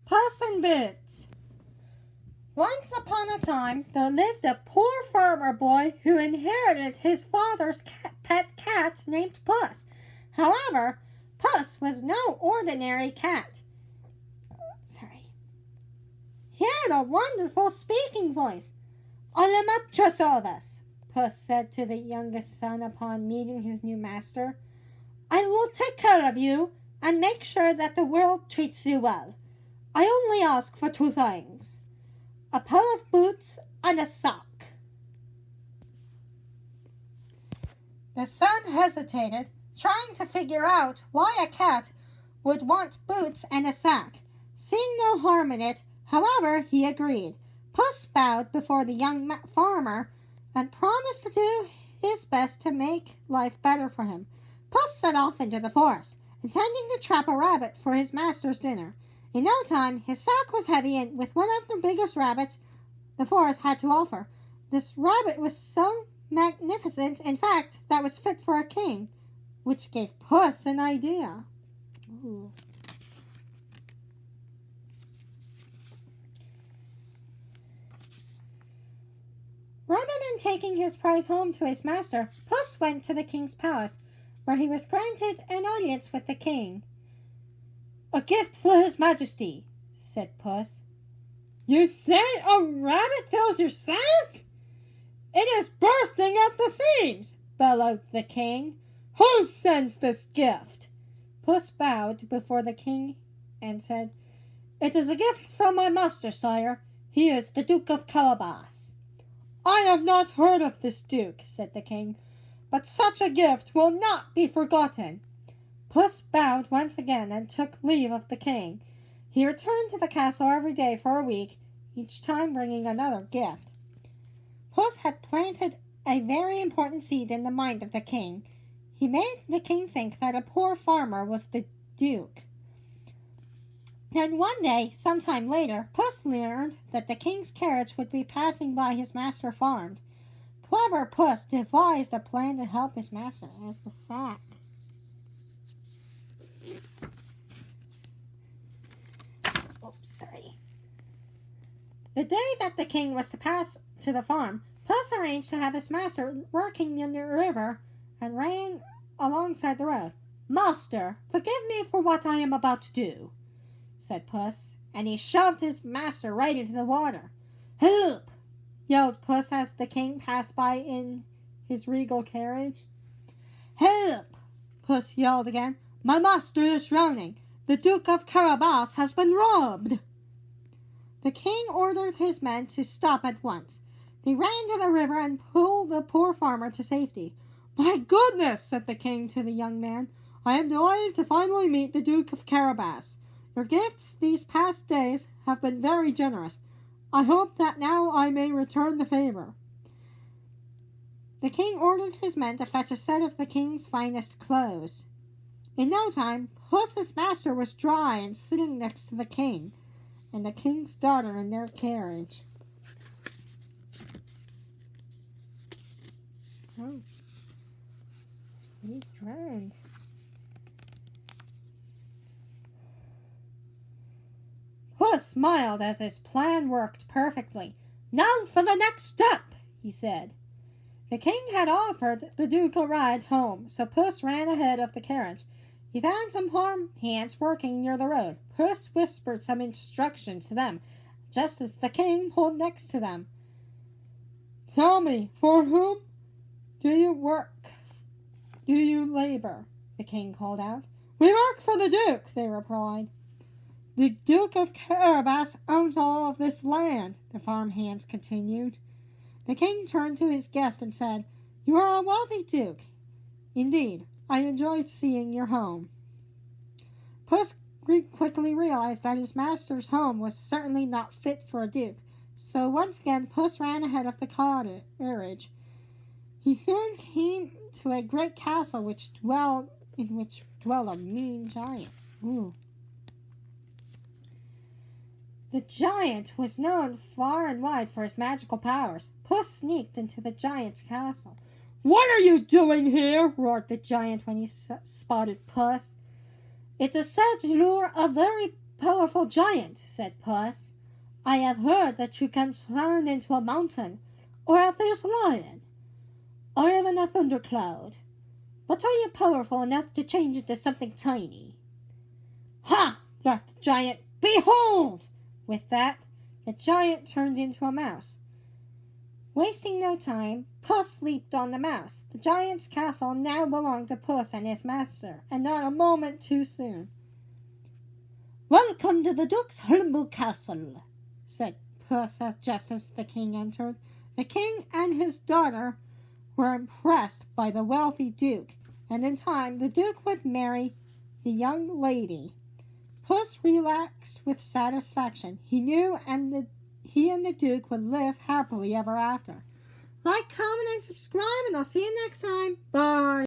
Puss in Boots. Once upon a time, there lived a poor farmer boy who inherited his father's pet cat named Puss. However, Puss was no ordinary cat. He had a wonderful speaking voice. "I am much service," Puss said to the youngest son upon meeting his new master. "I will take care of you and make sure that the world treats you well. I only ask for two things: a pair of boots and a sock." The son hesitated, trying to figure out why a cat would want boots and a sock. Seeing no harm in it, however, he agreed. Puss bowed before the young farmer and promised to do his best to make life better for him. Puss set off into the forest, intending to trap a rabbit for his master's dinner. In no time, his sack was heavy and with one of the biggest rabbits the forest had to offer. This rabbit was so magnificent, in fact, that was fit for a king, which gave Puss an idea. Ooh. Rather than taking his prize home to his master, Puss went to the king's palace, where he was granted an audience with the king. "A gift for his majesty," said Puss. "You say a rabbit fills your sack? It is bursting at the seams," bellowed the king. "Who sends this gift?" Puss bowed before the king and said, "It is a gift from my master, sire. He is the Duke of Carabas." "I have not heard of this duke," said the king, "but such a gift will not be forgotten." Puss bowed once again and took leave of the king. He returned to the castle every day for a week, each time bringing another gift. Puss had planted a very important seed in the mind of the king. He made the king think that a poor farmer was the duke. And one day, sometime later, Puss learned that the king's carriage would be passing by his master's farm. Clever Puss devised a plan to help his master. There's the sack. The day that the king was to pass to the farm, Puss arranged to have his master working in the river and ran alongside the road. "Master, forgive me for what I am about to do," said Puss, and he shoved his master right into the water. "Help!" yelled Puss as the king passed by in his regal carriage. "Help!" Puss yelled again. "My master is drowning. The Duke of Carabas has been robbed." The king ordered his men to stop at once. They ran to the river and pulled the poor farmer to safety. "My goodness," said the king to the young man, "I am delighted to finally meet the Duke of Carabas. Your gifts these past days have been very generous. I hope that now I may return the favor." The king ordered his men to fetch a set of the king's finest clothes. In no time, Puss's master was dry and sitting next to the king and the king's daughter in their carriage. Oh, he's drowned. Puss smiled as his plan worked perfectly. "Now for the next step," he said. The king had offered the Duke a ride home, so Puss ran ahead of the carriage. He found some farm hands working near the road. Puss whispered some instructions to them, just as the king pulled next to them. "Tell me, for whom do you work? Do you labor?" the king called out. "We work for the Duke," they replied. "The Duke of Carabas owns all of this land," the farm hands continued. The king turned to his guest and said, "You are a wealthy duke. Indeed, I enjoyed seeing your home." Puss quickly realized that his master's home was certainly not fit for a duke, so once again Puss ran ahead of the carriage. He soon came to a great castle in which dwelled a mean giant. Ooh. The giant was known far and wide for his magical powers. Puss sneaked into the giant's castle. "What are you doing here?" roared the giant when he spotted Puss. "It is said you lure a very powerful giant," said Puss. "I have heard that you can turn into a mountain, or a fierce lion, or even a thundercloud. But are you powerful enough to change into something tiny?" "Ha!" laughed the giant. "Behold!" With that, the giant turned into a mouse. Wasting no time, Puss leaped on the mouse. The giant's castle now belonged to Puss and his master, and not a moment too soon. "Welcome to the Duke's humble castle," said Puss just as the king entered. The king and his daughter were impressed by the wealthy Duke, and in time the Duke would marry the young lady. Puss relaxed with satisfaction. He knew he and the Duke would live happily ever after. Like, comment, and subscribe, and I'll see you next time. Bye.